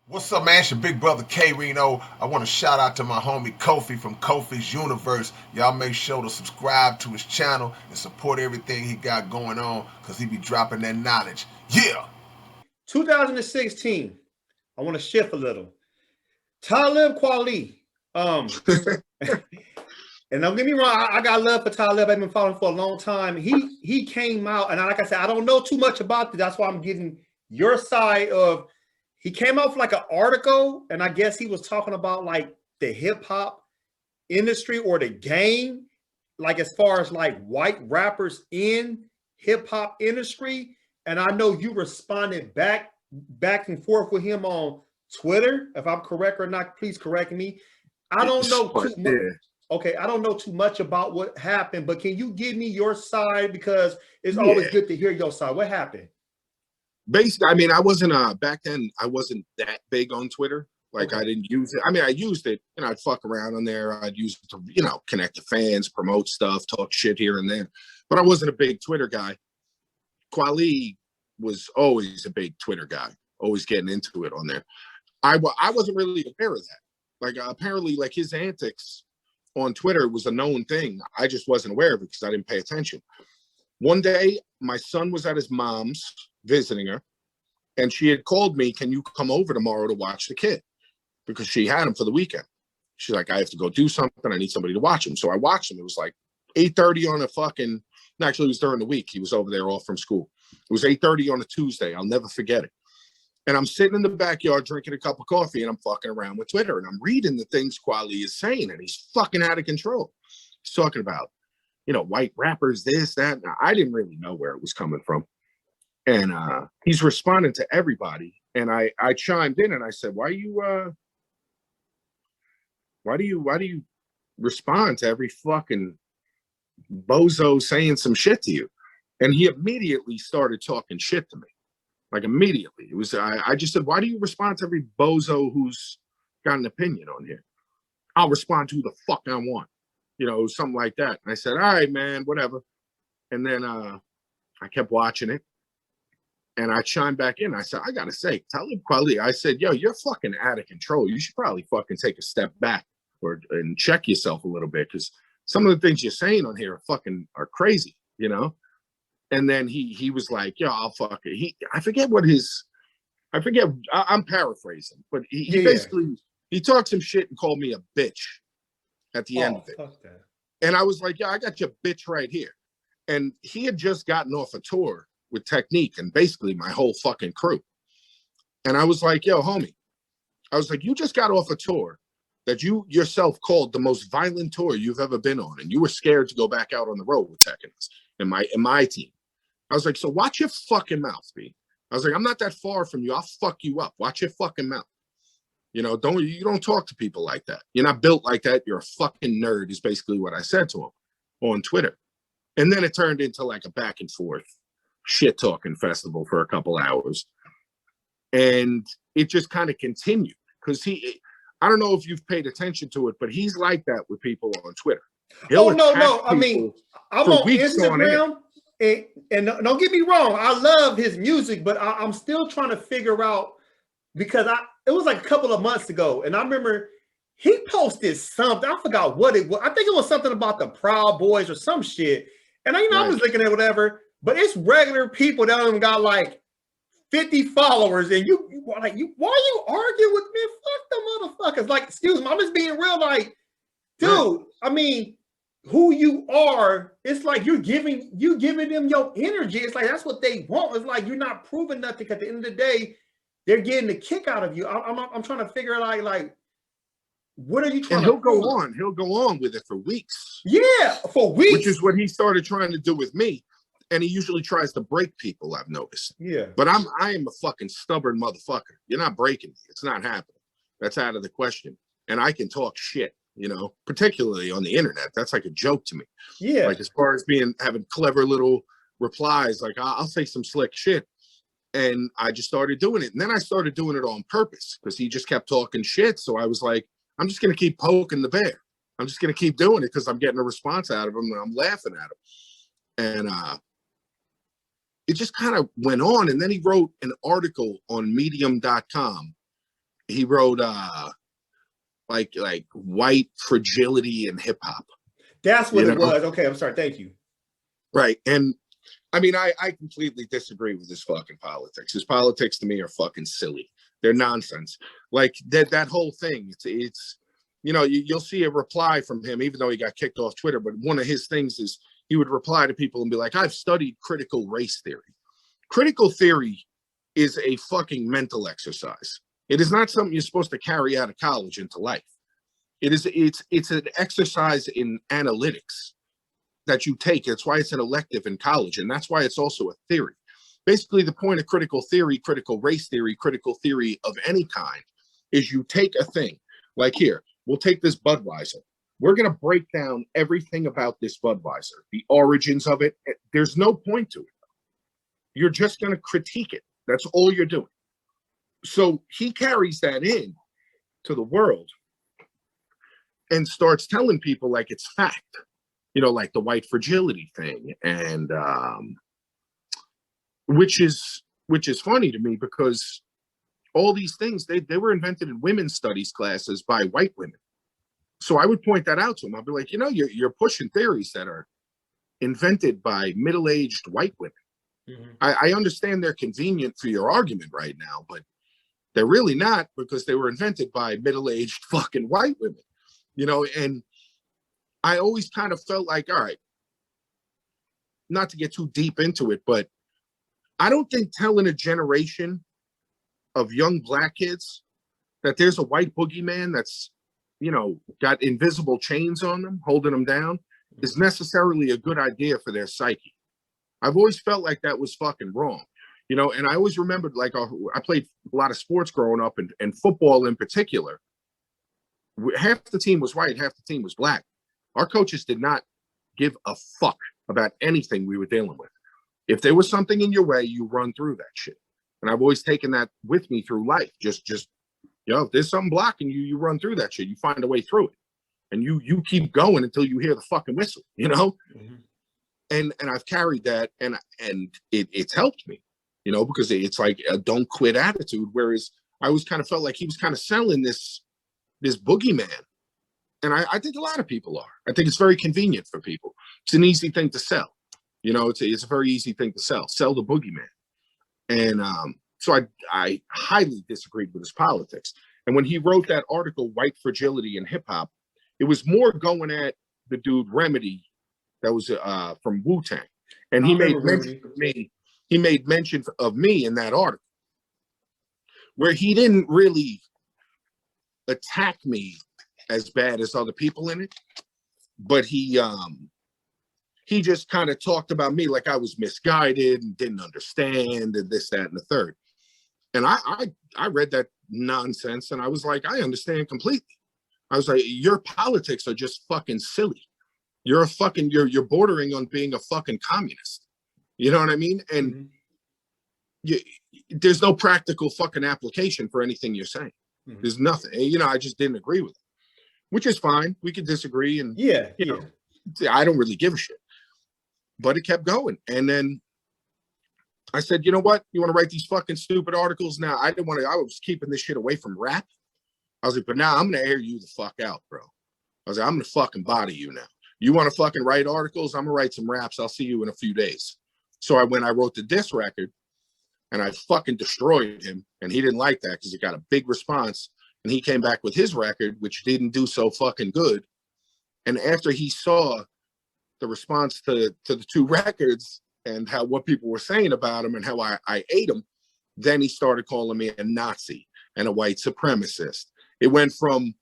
What's up, man? It's your big brother K Reno. I want to shout out to my homie Kofi from Kofi's Universe. Y'all make sure to subscribe to his channel and support everything he got going on because he be dropping that knowledge. Yeah! 2016. I want to shift a little. Talib Kweli. And don't get me wrong, I got love for Talib. I've been following for a long time. He came out, and like I said, I don't know too much about it. That's why I'm getting your side of. He came out with like an article, and I guess he was talking about like the hip hop industry or the game, like as far as like white rappers in hip hop industry. And I know you responded back and forth with him on Twitter. If I'm correct or not, please correct me. I don't know too much. Okay, I don't know too much about what happened, but can you give me your side, because it's always good to hear your side. What happened? Basically, I mean, I wasn't back then. I wasn't that big on Twitter. Like, I didn't use it. I mean, I used it, and I'd fuck around on there. I'd use it to, connect to fans, promote stuff, talk shit here and there. But I wasn't a big Twitter guy. Kweli was always a big Twitter guy, always getting into it on there. I wasn't really aware of that. Like, apparently, like, his antics on Twitter was a known thing. I just wasn't aware of it because I didn't pay attention. One day, my son was at his mom's visiting her, and she had called me, "Can you come over tomorrow to watch the kid?" Because she had him for the weekend. She's like, "I have to go do something. I need somebody to watch him." So I watched him. It was like 8:30 on actually, it was during the week. He was over there off from school. It was 8:30 on a Tuesday. I'll never forget it. And I'm sitting in the backyard drinking a cup of coffee, and I'm fucking around with Twitter, and I'm reading the things Kweli is saying, and he's fucking out of control. He's talking about, white rappers, this, that. Now, I didn't really know where it was coming from. And he's responding to everybody. And I chimed in and I said, why do you respond to every fucking bozo saying some shit to you? And he immediately started talking shit to me. Like, immediately. It was I just said, why do you respond to every bozo who's got an opinion on here? I'll respond to who the fuck I want. Something like that. And I said, all right, man, whatever. And then I kept watching it. And I chimed back in. I said, I gotta say, Talib Kweli, I said, yo, you're fucking out of control. You should probably fucking take a step back and check yourself a little bit, because some of the things you're saying on here are crazy, And then he was like, yo, I'll fuck it. I'm paraphrasing, but he basically, he talked some shit and called me a bitch at the end of it. And I was like, yeah, I got your bitch right here. And he had just gotten off a tour with Technique and basically my whole fucking crew. And I was like, yo, homie, I was like, you just got off a tour that you yourself called the most violent tour you've ever been on. And you were scared to go back out on the road with Tech and my team. I was like, so watch your fucking mouth, B. I was like, I'm not that far from you. I'll fuck you up. Watch your fucking mouth. You don't talk to people like that. You're not built like that. You're a fucking nerd is basically what I said to him on Twitter. And then it turned into like a back and forth shit talking festival for a couple hours. And it just kind of continued because I don't know if you've paid attention to it, but he's like that with people on Twitter. No. I mean, I'm on Instagram, and don't get me wrong, I love his music, but I'm still trying to figure out, because it was like a couple of months ago, and I remember he posted something. I forgot what it was. I think it was something about the Proud Boys or some shit. And I'm just looking at whatever, but it's regular people that even got like 50 followers, and you why are you arguing with me? Fuck the motherfuckers. Like, excuse me, I'm just being real. Like, dude, I mean, who you are, it's like you're giving them your energy. It's like that's what they want. It's like you're not proving nothing. At the end of the day, they're getting the kick out of you. I'm trying to figure out like what are you trying to prove? He'll go on with it for weeks. Yeah, for weeks. Which is what he started trying to do with me. And he usually tries to break people, I've noticed. Yeah. But I am a fucking stubborn motherfucker. You're not breaking me. It's not happening. That's out of the question. And I can talk shit, particularly on the internet. That's like a joke to me. Yeah. Like, as far as having clever little replies, like I'll say some slick shit. And I just started doing it. And then I started doing it on purpose because he just kept talking shit. So I was like, I'm just going to keep poking the bear. I'm just going to keep doing it because I'm getting a response out of him and I'm laughing at him. And it just kind of went on. And then he wrote an article on medium.com he wrote like white fragility and hip hop. That's what it was. Okay, I'm sorry. Thank you. Right. And I mean, I completely disagree with his fucking politics. His politics to me are fucking silly. They're nonsense. Like that whole thing. It's you know, you'll see a reply from him, even though he got kicked off Twitter. But one of his things is he would reply to people and be like, I've studied critical race theory. Critical theory is a fucking mental exercise. It is not something you're supposed to carry out of college into life. It's an exercise in analytics that you take. That's why it's an elective in college, and that's why it's also a theory. Basically, the point of critical theory, critical race theory, critical theory of any kind, is you take a thing. Like here, we'll take this Budweiser. We're going to break down everything about this Budweiser, the origins of it. There's no point to it. You're just going to critique it. That's all you're doing. So he carries that in to the world and starts telling people like it's fact, you know, like the white fragility thing. And which is funny to me, because all these things, they were invented in women's studies classes by white women. So I would point that out to him. I'll be like, you know, you're pushing theories that are invented by middle-aged white women. Mm-hmm. I understand they're convenient for your argument right now, but they're really not, because they were invented by middle-aged fucking white women, you know. And I always kind of felt like, all right, not to get too deep into it, but I don't think telling a generation of young black kids that there's a white boogeyman that's, you know, got invisible chains on them, holding them down, is necessarily a good idea for their psyche. I've always felt like that was fucking wrong, you know. And I always remembered, like, I played a lot of sports growing up, and football in particular. Half the team was white, half the team was black. Our coaches did not give a fuck about anything we were dealing with. If there was something in your way, you run through that shit. And I've always taken that with me through life. Just you know, if there's something blocking you, you run through that shit. You find a way through it, and you keep going until you hear the fucking whistle. You know. Mm-hmm. And I've carried that, and it's helped me, you know, because it's like a don't quit attitude. Whereas I always kind of felt like he was kind of selling this boogeyman. And I think a lot of people are. I think it's very convenient for people. It's an easy thing to sell. You know, it's a very easy thing to sell the boogeyman. And so I highly disagreed with his politics. And when he wrote that article, White Fragility in Hip Hop, it was more going at the dude Remedy, that was from Wu-Tang. And he made mention of me. He made mention of me in that article, where he didn't really attack me as bad as other people in it, but he just kind of talked about me like I was misguided and didn't understand and this, that, and the third. And I read that nonsense, and I was like, I understand completely. I was like, your politics are just fucking silly. You're bordering on being a fucking communist. You know what I mean? And there's no practical fucking application for anything you're saying. Mm-hmm. There's nothing. You know, I just didn't agree with it, which is fine. We could disagree, and you know, I don't really give a shit. But it kept going, and then I said, you know what? You want to write these fucking stupid articles now? I didn't want to. I was keeping this shit away from rap. I was like, but now I'm gonna air you the fuck out, bro. I was like, I'm gonna fucking body you now. You want to fucking write articles? I'm gonna write some raps. I'll see you in a few days. So I wrote the diss record, and I fucking destroyed him, and he didn't like that because it got a big response. And he came back with his record, which didn't do so fucking good. And after he saw the response to the two records and what people were saying about him and how I ate him, then he started calling me a Nazi and a white supremacist. It went from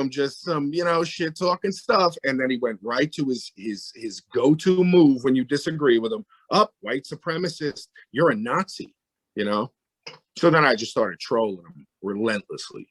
just some, you know, shit talking stuff, and then he went right to his go-to move when you disagree with him. White supremacist, you're a Nazi, you know? So then I just started trolling him relentlessly.